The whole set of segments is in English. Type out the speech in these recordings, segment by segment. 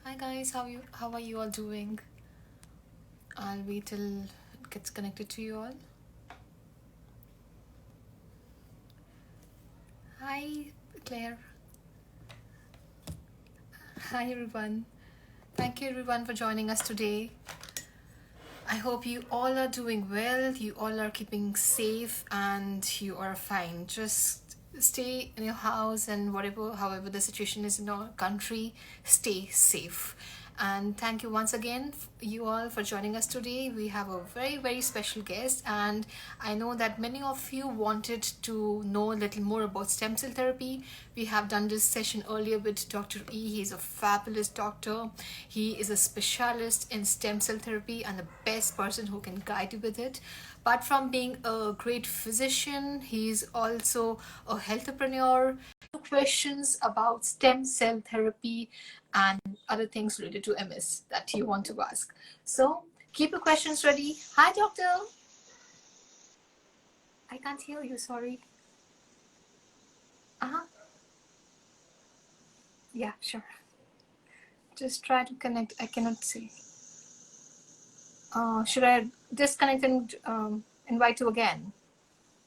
Hi guys, how are you all doing? I'll wait till it gets connected to you all. Hi Claire. Hi everyone. Thank you everyone for joining us today. I hope you all are doing well, you all are keeping safe and you are fine. Just stay in your house and however the situation is in our country, stay safe. And thank you once again, you all, for joining us today. We have a very, very special guest, and I know that many of you wanted to know a little more about stem cell therapy. We have done this session earlier with Dr. E. He's a fabulous doctor. He is a specialist in stem cell therapy and the best person who can guide you with it. Apart from being a great physician, he's also a healthpreneur. Questions about stem cell therapy and other things related to MS that you want to ask. So keep your questions ready. Hi, doctor. I can't hear you, sorry. Uh-huh. Yeah, sure. Just try to connect. I cannot see. Should I disconnect and invite you again?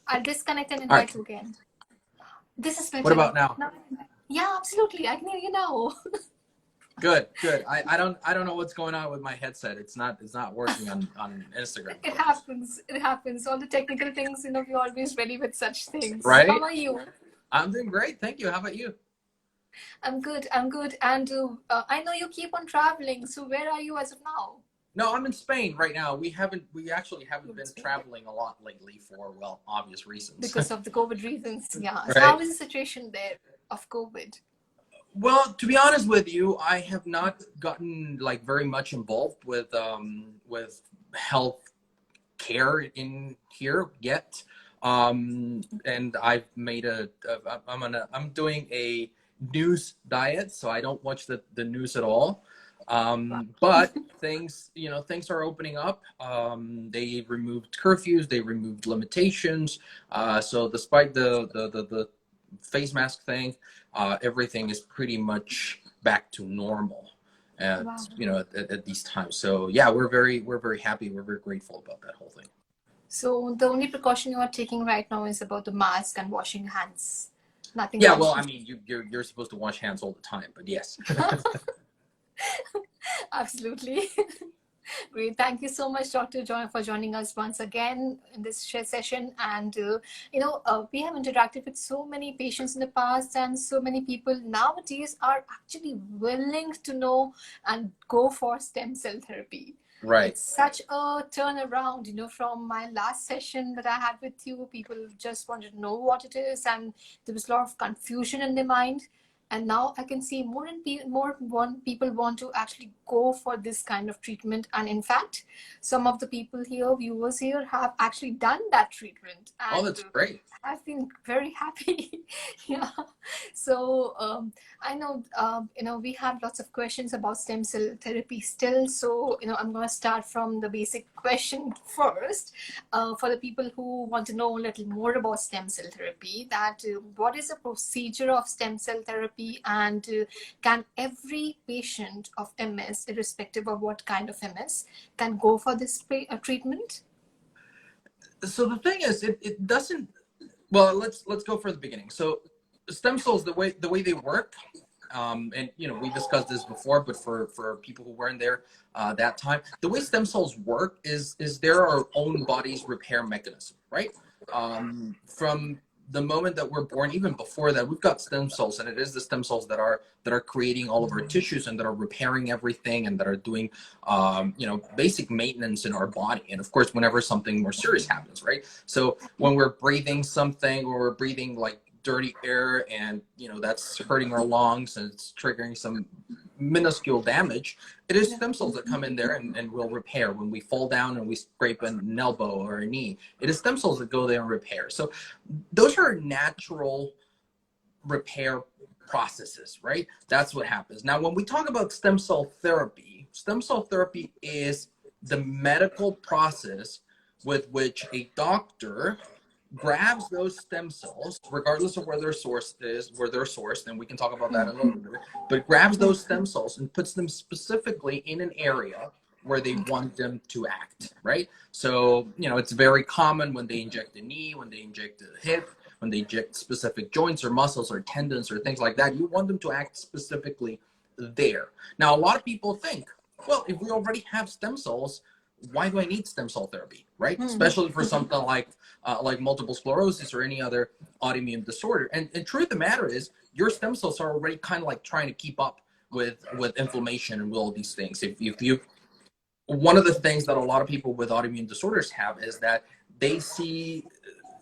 I'll disconnect and All right. invite you again. This is What better about now. now? Yeah, absolutely. I can hear you now. Good, good. I don't know what's going on with my headset. It's not working on Instagram. It happens. It happens. All the technical things, we're always ready with such things. How Right? are you? I'm doing great. Thank you. How about you? I'm good. I'm good. And I know you keep on traveling. So where are you as of now? No, I'm in Spain right now. We actually haven't been traveling a lot lately for, well, obvious reasons. Because of the COVID reasons. Yeah. So how Right? is the situation there of COVID? Well, to be honest with you, I have not gotten like very much involved with health care in here yet. And I've made I'm doing a news diet, so I don't watch the news at all. But things are opening up. They removed curfews, they removed limitations. So despite the face mask thing, everything is pretty much back to normal at Wow. at these times. So yeah, we're very happy. We're very grateful about that whole thing. So the only precaution you are taking right now is about the mask and washing hands. Nothing Yeah, much. well, I mean, you're supposed to wash hands all the time, but yes. Absolutely. Great. Thank you so much, Dr. John, for joining us once again in this session. And, we have interacted with so many patients in the past, and so many people nowadays are actually willing to know and go for stem cell therapy. Right. It's such a turnaround, from my last session that I had with you. People just wanted to know what it is, and there was a lot of confusion in their mind. And now I can see more and people want to actually go for this kind of treatment. And in fact, some of the people here, viewers here, have actually done that treatment Oh, and that's great. have been very happy. Yeah. So I know, we have lots of questions about stem cell therapy still. So, I'm going to start from the basic question first. For the people who want to know a little more about stem cell therapy, that what is the procedure of stem cell therapy, and can every patient of MS, irrespective of what kind of MS, can go for this treatment? So the thing is, it doesn't. Well, let's go for the beginning. So stem cells, the way they work, and we discussed this before, but for people who weren't there that time, the way stem cells work is they're our own body's repair mechanism, right? From the moment that we're born, even before that, we've got stem cells, and it is the stem cells that are creating all of our tissues and that are repairing everything and that are doing basic maintenance in our body. And of course, whenever something more serious happens, right? So when we're breathing something, or we're breathing like dirty air, and that's hurting our lungs and it's triggering some minuscule damage, it is stem cells that come in there and will repair. When we fall down and we scrape an elbow or a knee, it is stem cells that go there and repair. So those are natural repair processes, right? That's what happens. Now, when we talk about stem cell therapy is the medical process with which a doctor grabs those stem cells, regardless of where their source is, where they're sourced, and we can talk about that in a little bit, but grabs those stem cells and puts them specifically in an area where they want them to act, right? So, it's very common when they inject the knee, when they inject the hip, when they inject specific joints or muscles or tendons or things like that, you want them to act specifically there. Now, a lot of people think, well, if we already have stem cells, why do I need stem cell therapy, right? Especially for something like multiple sclerosis or any other autoimmune disorder. And truth of the matter is, your stem cells are already kind of like trying to keep up with inflammation and all these things. If you, one of the things that a lot of people with autoimmune disorders have is that they see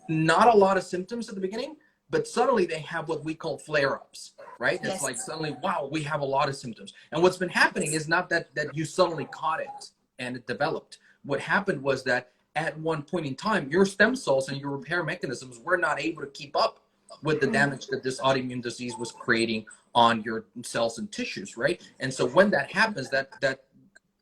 not a lot of symptoms at the beginning, but suddenly they have what we call flare-ups, right? Yes. It's like suddenly, wow, we have a lot of symptoms. And what's been happening is not that you suddenly caught it and it developed. What happened was that at one point in time, your stem cells and your repair mechanisms were not able to keep up with the damage that this autoimmune disease was creating on your cells and tissues, right? And so when that happens, that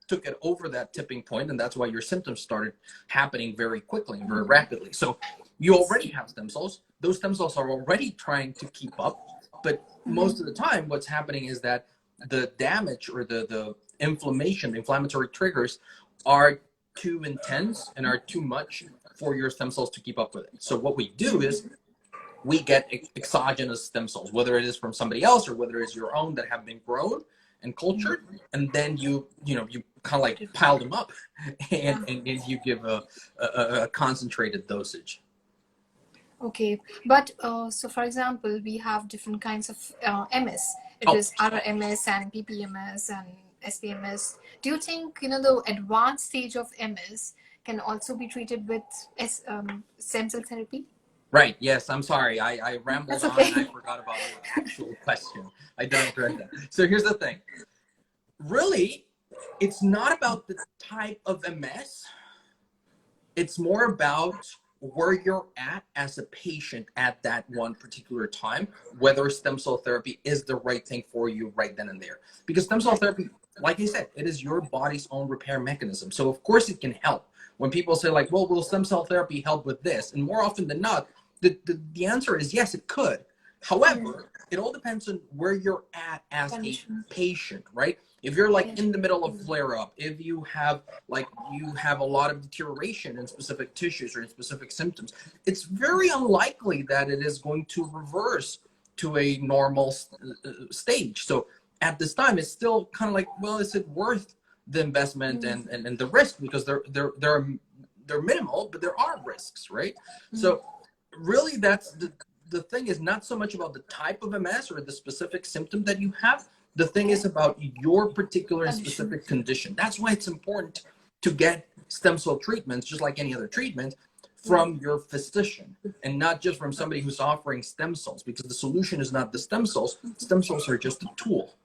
took it over that tipping point, and that's why your symptoms started happening very quickly and very rapidly. So you already have stem cells. Those stem cells are already trying to keep up, but most of the time what's happening is that the damage or the inflammation, the inflammatory triggers are too intense and are too much for your stem cells to keep up with it. So what we do is we get exogenous stem cells, whether it is from somebody else or whether it's your own that have been grown and cultured, and then you kind of like pile them up and you give a concentrated dosage. Okay, but so for example, we have different kinds of MS. It is RMS and PPMS and SPMS. Do you think the advanced stage of MS can also be treated with stem cell therapy? Right. Yes. I'm sorry. I rambled on and I forgot about the actual question. I didn't read that. So here's the thing. Really, it's not about the type of MS. It's more about where you're at as a patient at that one particular time, whether stem cell therapy is the right thing for you right then and there. Because stem cell therapy, like I said, it is your body's own repair mechanism. So of course it can help. When people say like, well, will stem cell therapy help with this? And more often than not, the answer is yes, it could. However, it all depends on where you're at as a patient, right? If you're like in the middle of flare up, if you have a lot of deterioration in specific tissues or in specific symptoms, it's very unlikely that it is going to reverse to a normal stage. So at this time, it's still kind of like, well, is it worth the investment and the risk? Because they're minimal, but there are risks, right? So really, that's the thing is not so much about the type of MS or the specific symptom that you have. The thing is about your particular and specific condition. That's why it's important to get stem cell treatments, just like any other treatment, from your physician and not just from somebody who's offering stem cells, because the solution is not the stem cells. Stem cells are just a tool.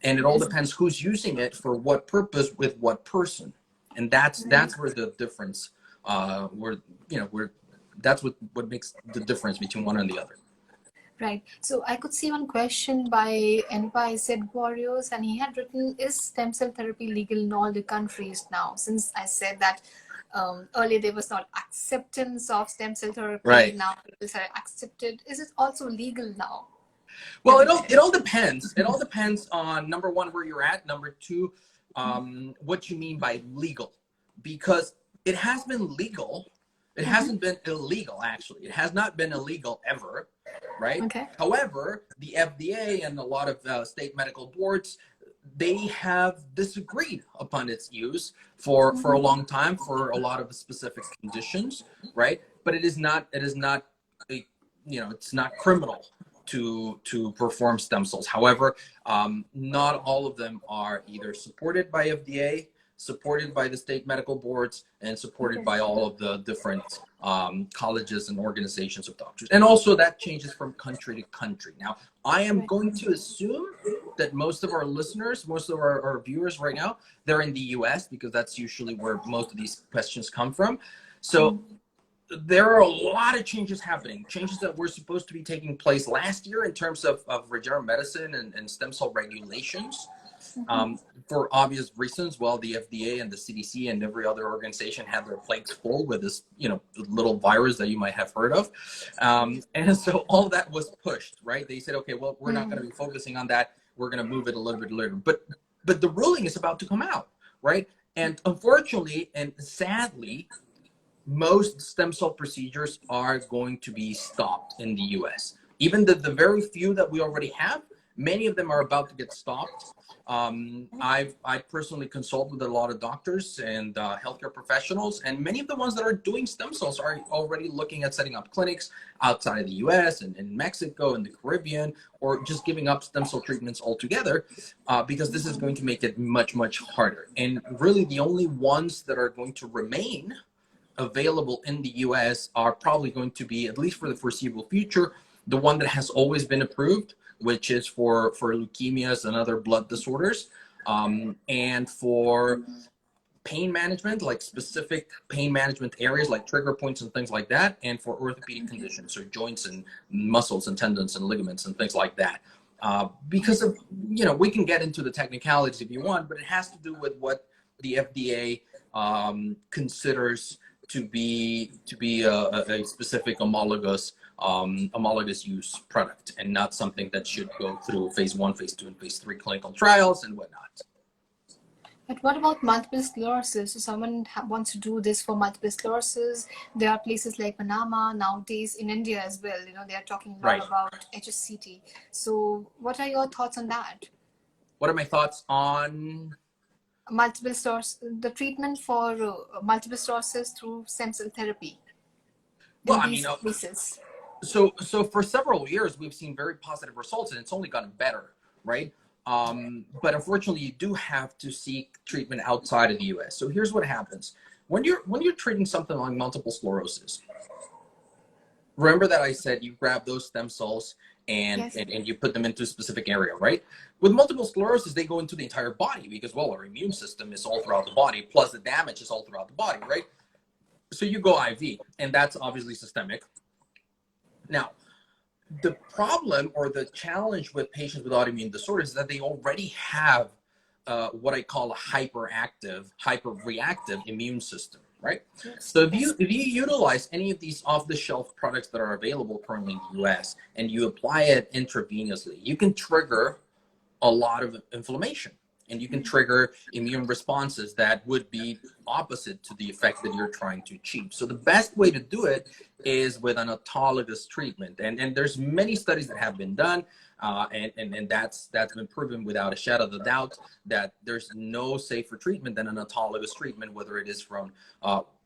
And it all depends who's using it for what purpose with what person. And that's where the difference, that's what makes the difference between one and the other. Right. So I could see one question by NYZ Warriors, and he had written, is stem cell therapy legal in all the countries now? Since I said that earlier there was not acceptance of stem cell therapy, right. Now people are accepted. Is it also legal now? Well, it all depends. It all depends on, number one, where you're at. Number two, what you mean by legal. Because it has been legal. It hasn't been illegal, actually. It has not been illegal ever, right? Okay. However, the FDA and a lot of state medical boards, they have disagreed upon its use for a long time for a lot of specific conditions, right? But it's not criminal to perform stem cells. However, not all of them are either supported by FDA, supported by the state medical boards, and supported by all of the different colleges and organizations of doctors. And also that changes from country to country. Now, I am going to assume that most of our listeners, most of our viewers right now, they're in the US, because that's usually where most of these questions come from. So there are a lot of changes happening, changes that were supposed to be taking place last year in terms of regenerative medicine and stem cell regulations. For obvious reasons. Well, the FDA and the CDC and every other organization have their plates full with this, little virus that you might have heard of. And so all that was pushed, right? They said, okay, well, we're not going to be focusing on that. We're going to move it a little bit later. But the ruling is about to come out, right? And unfortunately and sadly, most stem cell procedures are going to be stopped in the US. Even the very few that we already have, many of them are about to get stopped. I personally consult with a lot of doctors and healthcare professionals, and many of the ones that are doing stem cells are already looking at setting up clinics outside of the US and in Mexico and the Caribbean, or just giving up stem cell treatments altogether, because this is going to make it much, much harder. And really the only ones that are going to remain available in the US are probably going to be, at least for the foreseeable future, the one that has always been approved, which is for leukemias and other blood disorders, and for pain management, like specific pain management areas like trigger points and things like that, and for orthopedic conditions, so joints and muscles and tendons and ligaments and things like that. Because of, we can get into the technicalities if you want, but it has to do with what the FDA considers to be a specific homologous use product, and not something that should go through phase 1, phase 2, and phase 3 clinical trials and whatnot. But what about multiple sclerosis? So someone wants to do this for multiple sclerosis. There are places like Panama nowadays, in India as well. They are talking a lot about HCST. So what are your thoughts on that? What are my thoughts on multiple sclerosis, the treatment for multiple sclerosis through stem cell therapy? Well, so for several years we've seen very positive results, and it's only gotten better, right? But unfortunately, you do have to seek treatment outside of the US. So here's what happens when you're treating something like multiple sclerosis. Remember that I said you grab those stem cells and you put them into a specific area, right? With multiple sclerosis, they go into the entire body because, well, our immune system is all throughout the body, plus the damage is all throughout the body, right? So you go IV, and that's obviously systemic. Now, the problem or the challenge with patients with autoimmune disorders is that they already have what I call a hyperactive, hyperreactive immune system, right? So if you utilize any of these off-the-shelf products that are available currently in the US and you apply it intravenously, you can trigger a lot of inflammation, and you can trigger immune responses that would be opposite to the effect that you're trying to achieve. So the best way to do it is with an autologous treatment. And there's many studies that have been done, and that's been proven without a shadow of a doubt that there's no safer treatment than an autologous treatment, whether it is from,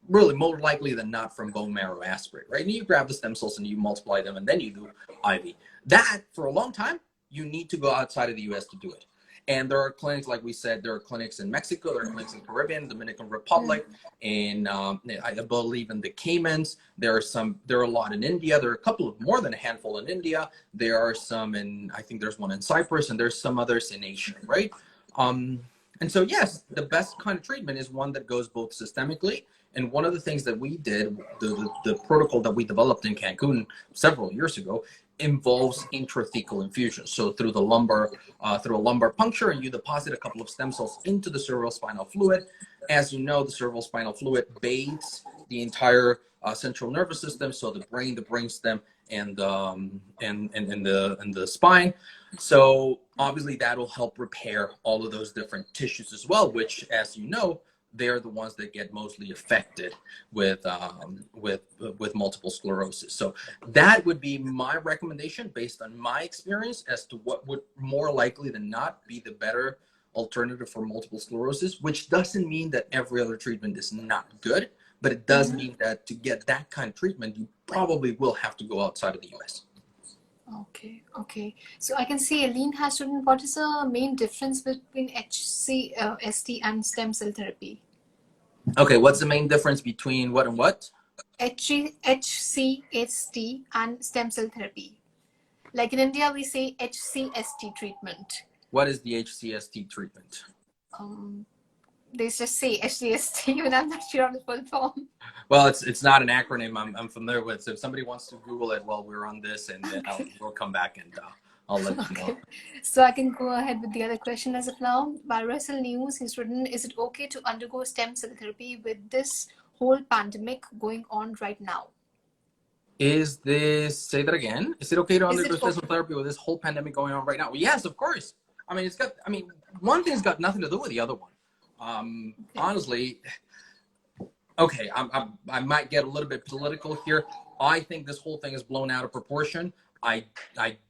really more likely than not, from bone marrow aspirate, right? And you grab the stem cells and you multiply them, and then you do IV. That, for a long time, you need to go outside of the US to do it. And there are clinics, like we said, there are clinics in Mexico, there are clinics in Caribbean, Dominican Republic, in I believe in the Caymans. There are a lot in India. There are a couple of, more than a handful in India. There are some in, I think there's one in Cyprus, and there's some others in Asia, right? And so, yes, the best kind of treatment is one that goes both systemically. And one of the things that we did, the protocol that we developed in Cancun several years ago, involves intrathecal infusion. So through the lumbar, through a lumbar puncture, and you deposit a couple of stem cells into the cerebrospinal fluid. As you know, the cerebrospinal fluid bathes the entire central nervous system, so the brain, the brainstem, and the spine. So obviously that will help repair all of those different tissues as well, which, as you know, they're the ones that get mostly affected with multiple sclerosis. So that would be my recommendation based on my experience as to what would more likely than not be the better alternative for multiple sclerosis, which doesn't mean that every other treatment is not good, but it does mean that to get that kind of treatment, you probably will have to go outside of the US. Okay. So I can see Aline has written, what is the main difference between HCST and stem cell therapy? Okay, what's the main difference between what and what? HCST and stem cell therapy. Like in India, we say HCST treatment. What is the HCST treatment? They just say HCST, and I'm not sure of the full form. Well, it's not an acronym I'm familiar with. So if somebody wants to Google it while we're on this, and then we'll come back and I'll let you know. Okay, so I can go ahead with the other question as of now. By Russell News, he's written, is it okay to undergo stem cell therapy with this whole pandemic going on right now? Say that again? Is it okay to Is undergo it stem cell okay? therapy with this whole pandemic going on right now? Well, yes, of course. I mean, one thing's got nothing to do with the other one. Okay. Honestly, okay, I might get a little bit political here. I think this whole thing is blown out of proportion. I'm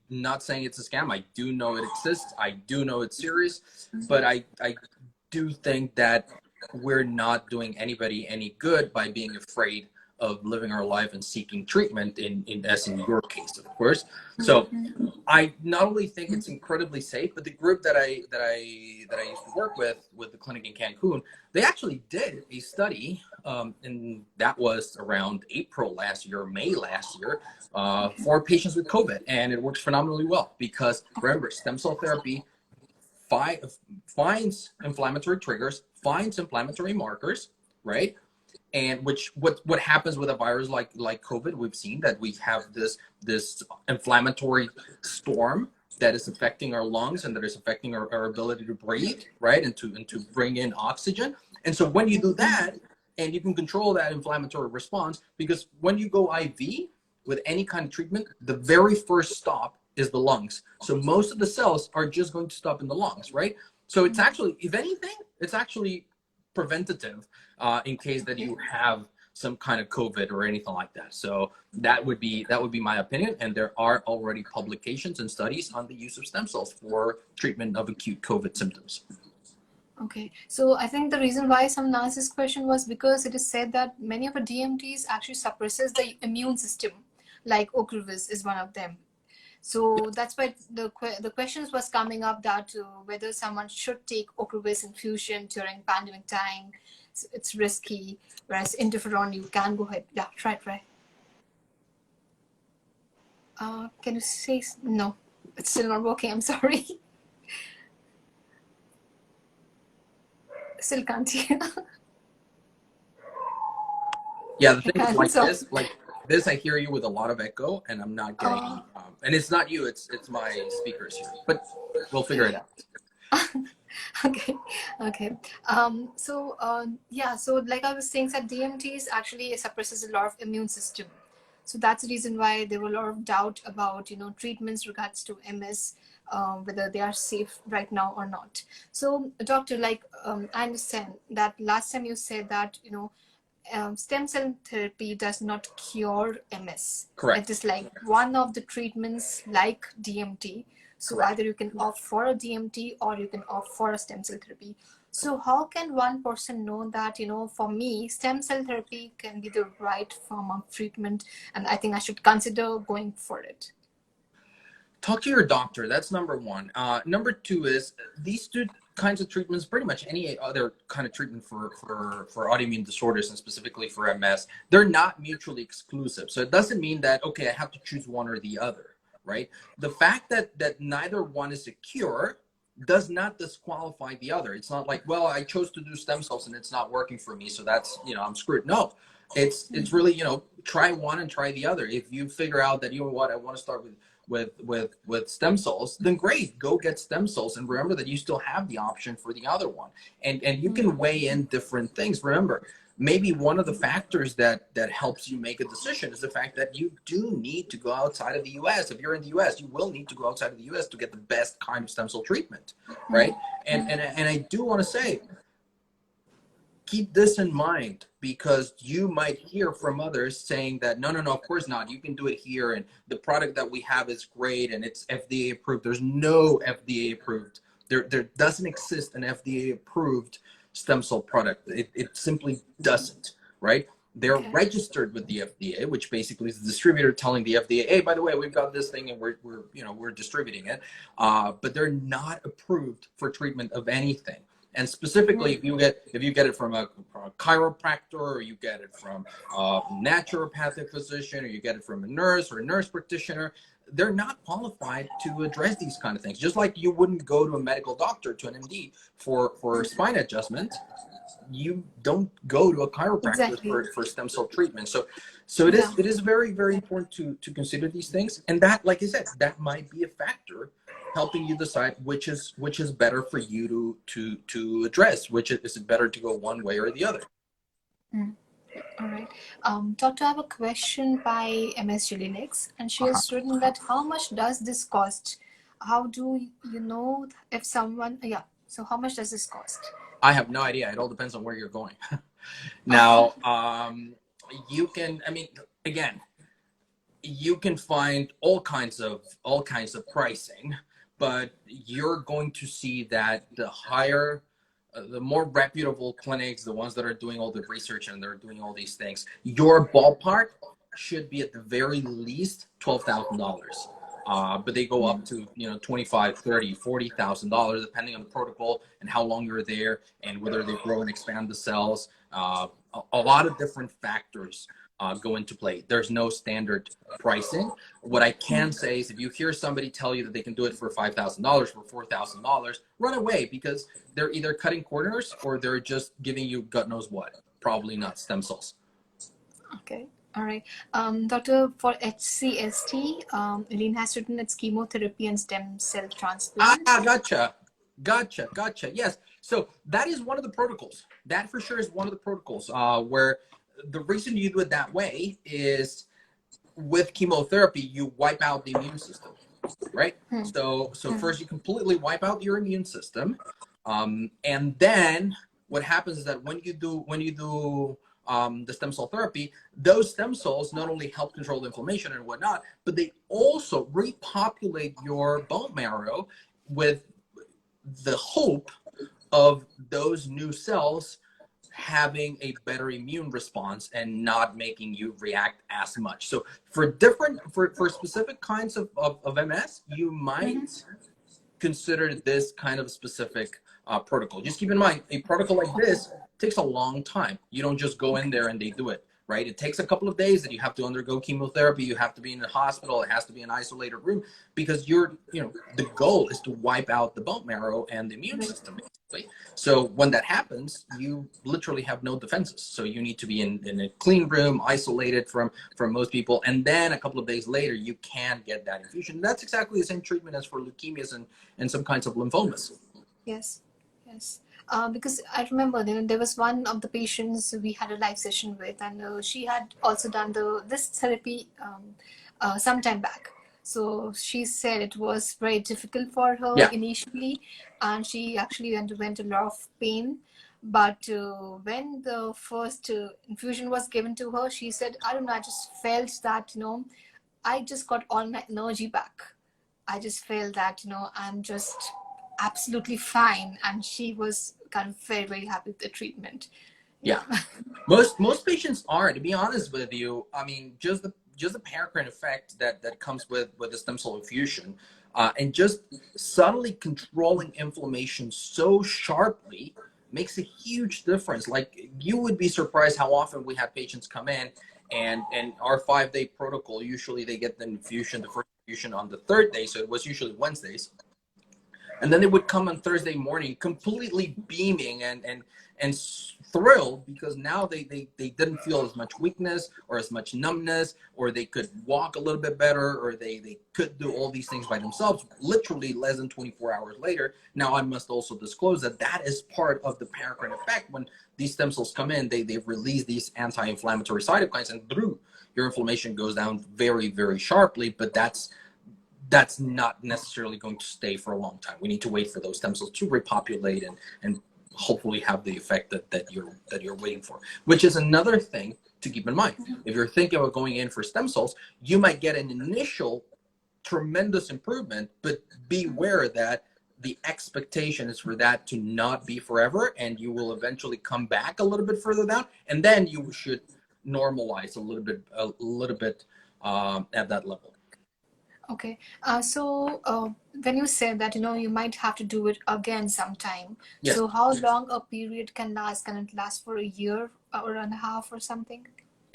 not saying it's a scam. I do know it exists. I do know it's serious, but I do think that we're not doing anybody any good by being afraid of living our life and seeking treatment in as in your case, of course. So I not only think it's incredibly safe, but the group that I used to work with the clinic in Cancun, they actually did a study, and that was around April last year, May last year, for patients with COVID, and it works phenomenally well because remember, stem cell therapy finds inflammatory triggers, finds inflammatory markers, right? And what happens with a virus like COVID, we've seen that we have this inflammatory storm that is affecting our lungs and that is affecting our ability to breathe, right, and to bring in oxygen. And so when you do that, and you can control that inflammatory response, because when you go IV with any kind of treatment, the very first stop is the lungs. So most of the cells are just going to stop in the lungs, right? So it's actually, if anything, it's actually preventative in case that you have some kind of COVID or anything like that. So that would be my opinion. And there are already publications and studies on the use of stem cells for treatment of acute COVID symptoms. Okay, so I think the reason why someone asked this question was because it is said that many of the DMTs actually suppresses the immune system, like Ocrevus is one of them. So that's why the questions was coming up that whether someone should take Ocrevus infusion during pandemic time. It's risky, whereas interferon you can go ahead. Yeah, try. Can you say no? It's still not working. I'm sorry. Still can't hear. Yeah, the thing is So, like this, I hear you with a lot of echo, and I'm not getting. And it's not you; it's my speakers here. But we'll figure it out. okay. So like I was saying, that DMTs actually suppresses a lot of immune system. So that's the reason why there were a lot of doubt about treatments regards to MS, whether they are safe right now or not. So doctor, like I understand that last time you said that stem cell therapy does not cure MS. It Correct. is like one of the treatments like DMT. So Correct. either you can opt for a DMT or you can opt for a stem cell therapy. So how can one person know that, for me, stem cell therapy can be the right form of treatment and I think I should consider going for it? Talk to your doctor. That's number one. Number two is these two kinds of treatments, pretty much any other kind of treatment for autoimmune disorders and specifically for MS, they're not mutually exclusive. So it doesn't mean that, okay, I have to choose one or the other, right? The fact that neither one is a cure does not disqualify the other. It's not like, well, I chose to do stem cells and it's not working for me, so that's, I'm screwed. No, it's really, try one and try the other. If you figure out that, you know what, I want to start with stem cells, then great, go get stem cells, and remember that you still have the option for the other one, and you can weigh in different things. Remember, maybe one of the factors that helps you make a decision is the fact that you do need to go outside of the US. If you're in the US, you will need to go outside of the US to get the best kind of stem cell treatment, right? And I do want to say, keep this in mind, because you might hear from others saying that no, of course not, you can do it here, and the product that we have is great and it's FDA approved. There's no FDA approved, there doesn't exist an FDA approved stem cell product. It simply doesn't, right? They're registered with the FDA, which basically is the distributor telling the FDA, hey, by the way, we've got this thing and we're distributing it, but they're not approved for treatment of anything. And specifically, if you get it from a chiropractor, or you get it from a naturopathic physician, or you get it from a nurse or a nurse practitioner, they're not qualified to address these kind of things. Just like you wouldn't go to a medical doctor, to an MD for spine adjustment, you don't go to a chiropractor Exactly. for stem cell treatment. So Yeah. it is very, very important to consider these things. And that, like I said, that might be a factor helping you decide which is better for you to address, which is it better to go one way or the other. Mm. All right. Doctor, I have a question by MS Juliex, and she Uh-huh. has written that how much does this cost? How do you know if someone, yeah, so how much does this cost? I have no idea. It all depends on where you're going. Now, you can, I mean, again, you can find all kinds of pricing, but you're going to see that the higher, the more reputable clinics, the ones that are doing all the research and they're doing all these things, your ballpark should be at the very least $12,000. But they go up to, you know, $25,000, $30,000, $40,000 depending on the protocol and how long you're there and whether they grow and expand the cells. A lot of different factors go into play. There's no standard pricing. What I can say is if you hear somebody tell you that they can do it for $5,000, for $4,000, run away, because they're either cutting corners or they're just giving you God knows what. Probably not stem cells. Okay. All right. Doctor, for HCST, Elaine has written it's chemotherapy and stem cell transplant. Gotcha. Yes. So that is one of the protocols. That for sure is one of the protocols where the reason you do it that way is with chemotherapy, you wipe out the immune system, right? So first you completely wipe out your immune system. And then what happens is that when you do the stem cell therapy, those stem cells not only help control the inflammation and whatnot, but they also repopulate your bone marrow with the hope of those new cells having a better immune response and not making you react as much. So for specific kinds of MS, you might consider this kind of specific protocol. Just keep in mind, a protocol like this takes a long time. You don't just go in there and they do it, right? It takes a couple of days that you have to undergo chemotherapy. You have to be in a hospital. It has to be an isolated room because the goal is to wipe out the bone marrow and the immune system, basically. So when that happens, you literally have no defenses. So you need to be in a clean room, isolated from most people. And then a couple of days later, you can get that infusion. That's exactly the same treatment as for leukemias and some kinds of lymphomas. Yes. Because I remember there was one of the patients we had a live session with, and she had also done this therapy some time back. So she said it was very difficult for her initially, and she actually underwent a lot of pain. But when the first infusion was given to her, she said, I don't know, I just felt that, I just got all my energy back. I just felt that, I'm just absolutely fine. And she was kind of very, very happy with the treatment. Yeah. Most patients are, to be honest with you. I mean, just the paracrine effect that comes with the stem cell infusion, and just subtly controlling inflammation so sharply makes a huge difference. Like, you would be surprised how often we have patients come in and our 5-day protocol, usually they get the infusion, the first infusion on the 3rd day. So it was usually Wednesdays. And then they would come on Thursday morning completely beaming and thrilled because now they didn't feel as much weakness or as much numbness, or they could walk a little bit better, or they could do all these things by themselves literally less than 24 hours later. Now, I must also disclose that is part of the paracrine effect. When these stem cells come in, they release these anti-inflammatory cytokines, and through your inflammation goes down very, very sharply. But that's not necessarily going to stay for a long time. We need to wait for those stem cells to repopulate and hopefully have the effect that you're waiting for, which is another thing to keep in mind. If you're thinking about going in for stem cells, you might get an initial tremendous improvement, but beware that the expectation is for that to not be forever, and you will eventually come back a little bit further down, and then you should normalize a little bit at that level. Okay. So when you said that, you might have to do it again sometime. Yes. So how long a period can last? Can it last for a year or and a half or something?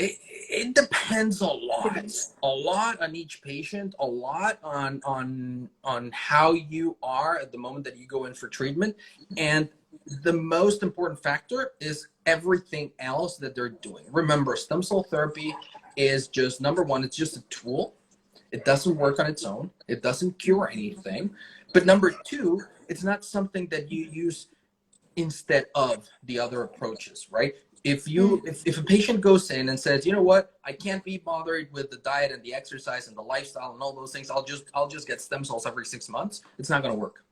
It depends Depends. a lot on each patient, a lot on how you are at the moment that you go in for treatment, and the most important factor is everything else that they're doing. Remember, stem cell therapy is just number one, it's just a tool. It doesn't work on its own. It doesn't cure anything. But number two, it's not something that you use instead of the other approaches, right? If a patient goes in and says, you know what, I can't be bothered with the diet and the exercise and the lifestyle and all those things, I'll just get stem cells every 6 months, it's not going to work.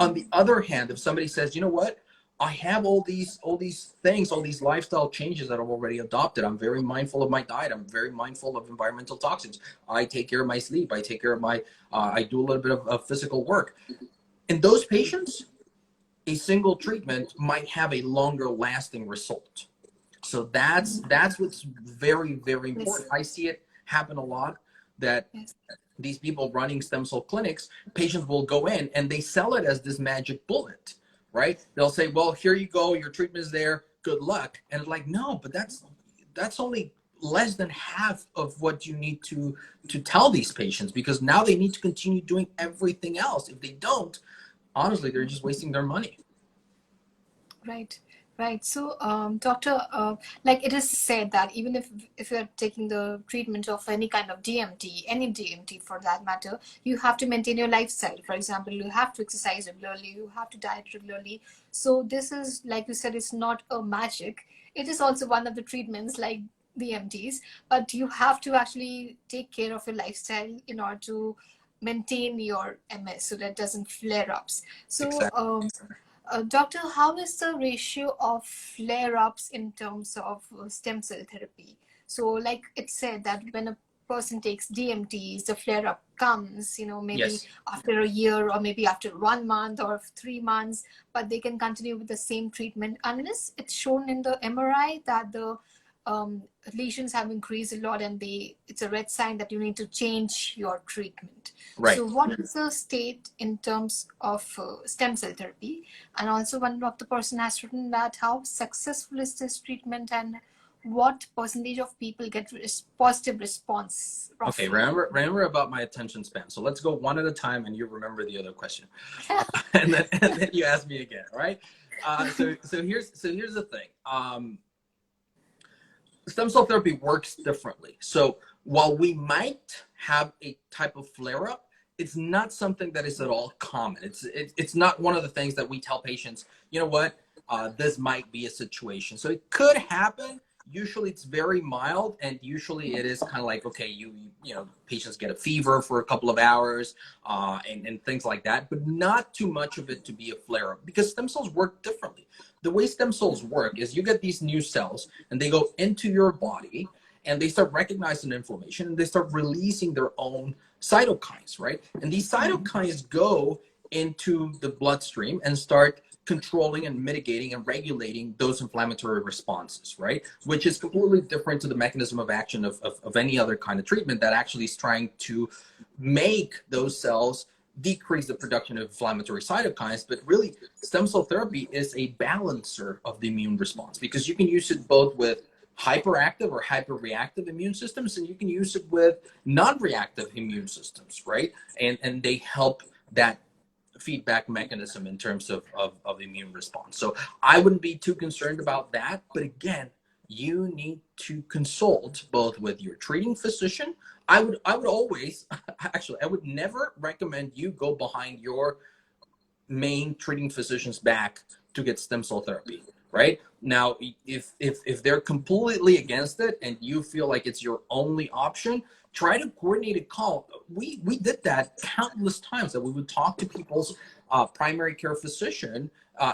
On the other hand, if somebody says, you know what, I have all these things, all these lifestyle changes that I've already adopted. I'm very mindful of my diet. I'm very mindful of environmental toxins. I take care of my sleep. I take care of my, I do a little bit of physical work. In those patients, a single treatment might have a longer lasting result. So that's what's very, very important. Yes. I see it happen a lot that Yes. these people running stem cell clinics, patients will go in and they sell it as this magic bullet, right? They'll say, well, here you go, your treatment is there, good luck. And it's like, no, but that's only less than half of what you need to tell these patients, because now they need to continue doing everything else. If they don't, honestly, they're just wasting their money. Right, right. So, doctor, like it is said that even if you're taking the treatment of any kind of DMT, any DMT for that matter, you have to maintain your lifestyle. For example, you have to exercise regularly, you have to diet regularly. So this is, like you said, it's not a magic. It is also one of the treatments like DMTs, but you have to actually take care of your lifestyle in order to maintain your MS so that it doesn't flare ups. So, Exactly. doctor, how is the ratio of flare-ups in terms of stem cell therapy? So, like it said that when a person takes DMTs, the flare-up comes, maybe Yes. after a year or maybe after 1 month or 3 months, but they can continue with the same treatment unless it's shown in the MRI that the lesions have increased a lot and it's a red sign that you need to change your treatment. Right. So what is the state in terms of stem cell therapy? And also one of the person has written that how successful is this treatment and what percentage of people get positive response Okay, roughly? remember about my attention span. So let's go one at a time, and you remember the other question, and then you ask me again, right? So here's the thing. Stem cell therapy works differently. So while we might have a type of flare up, it's not something that is at all common. It's not one of the things that we tell patients, you know what, this might be a situation. So it could happen. Usually it's very mild, and usually it is kind of like, okay, patients get a fever for a couple of hours, and things like that, but not too much of it to be a flare up, because stem cells work differently. The way stem cells work is you get these new cells and they go into your body and they start recognizing inflammation and they start releasing their own cytokines, right? And these cytokines go into the bloodstream and start controlling and mitigating and regulating those inflammatory responses, right? Which is completely different to the mechanism of action of any other kind of treatment that actually is trying to make those cells decrease the production of inflammatory cytokines. But really, stem cell therapy is a balancer of the immune response, because you can use it both with hyperactive or hyperreactive immune systems, and you can use it with non-reactive immune systems, right? And they help that feedback mechanism in terms of immune response. So I wouldn't be too concerned about that. But again, you need to consult both with your treating physician. I would always, actually, I would never recommend you go behind your main treating physician's back to get stem cell therapy. Right now, if they're completely against it and you feel like it's your only option, try to coordinate a call. We did that countless times, that we would talk to people's primary care physician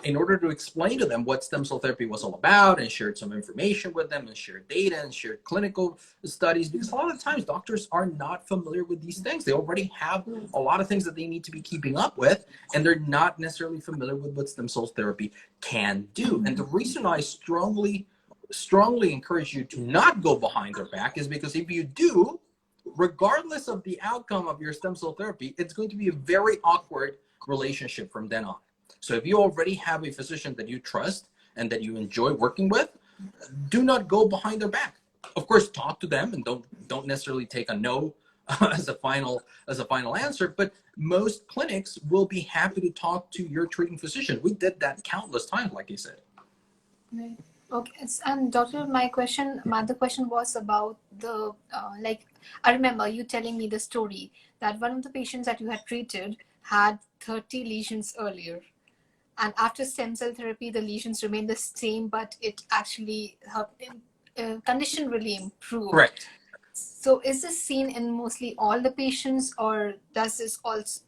in order to explain to them what stem cell therapy was all about, and shared some information with them and shared data and shared clinical studies, because a lot of times doctors are not familiar with these things. They already have a lot of things that they need to be keeping up with, and they're not necessarily familiar with what stem cell therapy can do. And the reason I strongly encourage you to not go behind their back is because if you do, regardless of the outcome of your stem cell therapy, it's going to be a very awkward relationship from then on. So if you already have a physician that you trust and that you enjoy working with, do not go behind their back. Of course, talk to them and don't necessarily take a no as a final answer. But most clinics will be happy to talk to your treating physician. We did that countless times, like I said. Right. Okay. And doctor, my other question was about the like, I remember you telling me the story that one of the patients that you had treated had 30 lesions earlier, and after stem cell therapy, the lesions remained the same, but it actually her condition really improved. Correct. So, is this seen in mostly all the patients, or does this also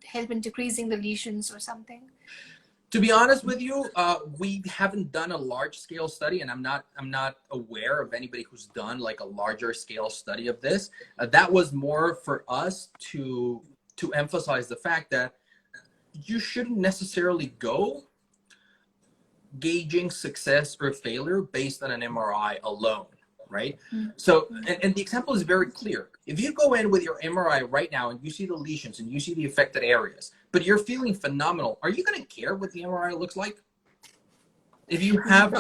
help in decreasing the lesions or something? To be honest with you, we haven't done a large scale study, and I'm not aware of anybody who's done like a larger scale study of this. That was more for us to emphasize the fact that you shouldn't necessarily go gauging success or failure based on an MRI alone, right? So, and the example is very clear. If you go in with your MRI right now and you see the lesions and you see the affected areas, but you're feeling phenomenal, are you going to care what the MRI looks like? If you have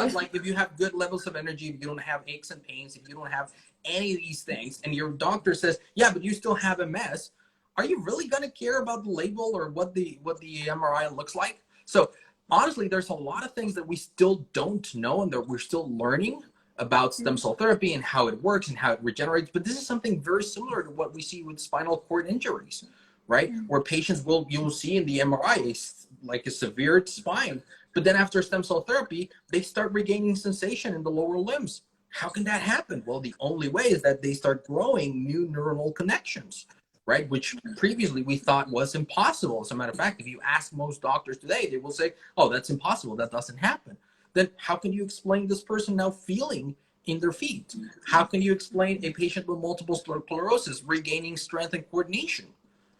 good levels of energy, if you don't have aches and pains, if you don't have any of these things, and your doctor says, yeah, but you still have MS, are you really going to care about the label or what the MRI looks like? So honestly, there's a lot of things that we still don't know and that we're still learning about stem cell therapy and how it works and how it regenerates. But this is something very similar to what we see with spinal cord injuries, right? Where patients you'll see in the MRI like a severe spine, but then after stem cell therapy, they start regaining sensation in the lower limbs. How can that happen? Well, the only way is that they start growing new neuronal connections, right? Which previously we thought was impossible. As a matter of fact, if you ask most doctors today, they will say, oh, that's impossible. That doesn't happen. Then how can you explain this person now feeling in their feet? How can you explain a patient with multiple sclerosis regaining strength and coordination?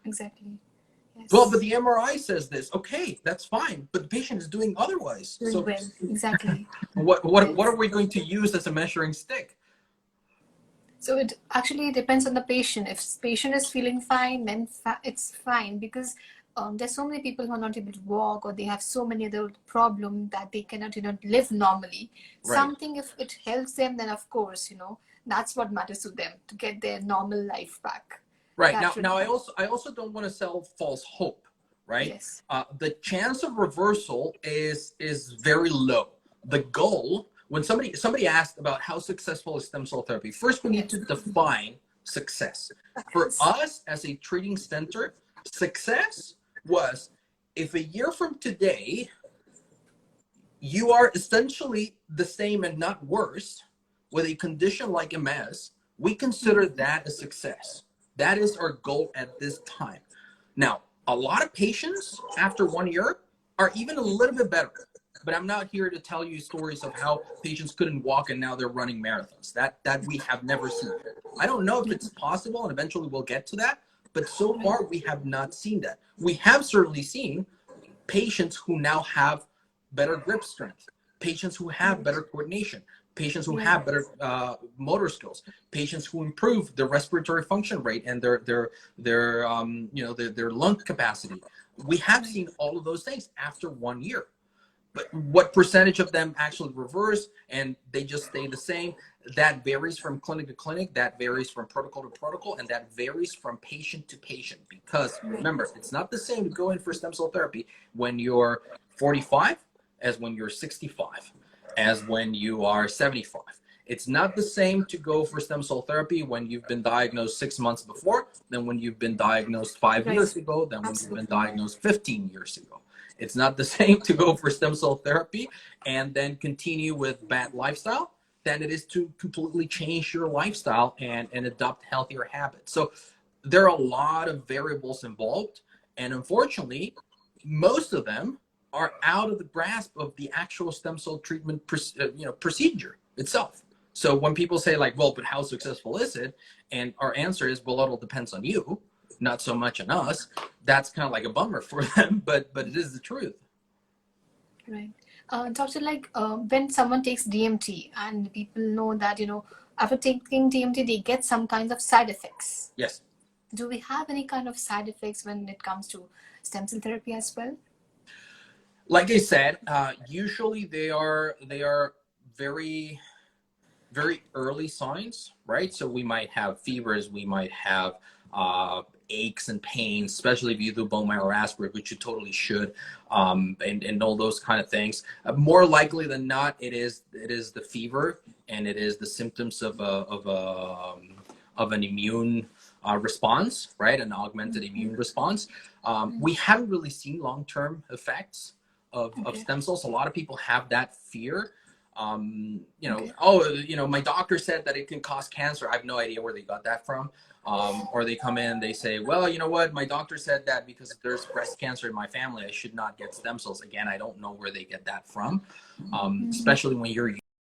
Exactly. Yes. Well, but the MRI says this. Okay, that's fine, but the patient is doing otherwise. Doing So well. Exactly. what are we going to use as a measuring stick? So it actually depends on the patient. If the patient is feeling fine, then it's fine, because there's so many people who are not able to walk, or they have so many other problems that they cannot live normally. Right. Something, if it helps them, then of course that's what matters to them, to get their normal life back. Right. Now I also don't want to sell false hope, right? Yes. The chance of reversal is very low. The goal, when somebody asked about how successful is stem cell therapy, first we need to define success. For us as a treating center, success was if a year from today you are essentially the same and not worse with a condition like MS, we consider that a success. That is our goal at this time. Now, a lot of patients after 1 year are even a little bit better, but I'm not here to tell you stories of how patients couldn't walk and now they're running marathons. That we have never seen. I don't know if it's possible, and eventually we'll get to that, but so far we have not seen that. We have certainly seen patients who now have better grip strength, patients who have better coordination, patients who have better motor skills, patients who improve their respiratory function rate and their lung capacity. We have seen all of those things after 1 year. But what percentage of them actually reverse and they just stay the same? That varies from clinic to clinic, that varies from protocol to protocol, and that varies from patient to patient. Because remember, it's not the same to go in for stem cell therapy when you're 45 as when you're 65, as when you are 75. It's not the same to go for stem cell therapy when you've been diagnosed 6 months before than when you've been diagnosed 5 years ago, than when you've been diagnosed 15 years ago. It's not the same to go for stem cell therapy and then continue with bad lifestyle than it is to completely change your lifestyle and adopt healthier habits. So there are a lot of variables involved. And unfortunately, most of them are out of the grasp of the actual stem cell treatment procedure itself. So when people say like, well, but how successful is it? And our answer is, well, it all depends on you, not so much on us. That's kind of like a bummer for them, but it is the truth. Right. Doctor, like when someone takes DMT and people know that, after taking DMT, they get some kinds of side effects. Yes. Do we have any kind of side effects when it comes to stem cell therapy as well? Like I said, usually they are very very early signs, right? So we might have fevers, we might have aches and pains, especially if you do bone marrow aspirate, which you totally should, and all those kind of things. More likely than not, it is the fever, and it is the symptoms of an immune response, right? An augmented immune response. We haven't really seen long-term effects of Okay. stem cells. A lot of people have that fear. Okay. Oh, my doctor said that it can cause cancer. I have no idea where they got that from. Or they come in and they say, well, you know what, my doctor said that because there's breast cancer in my family, I should not get stem cells. Again, I don't know where they get that from, especially when you're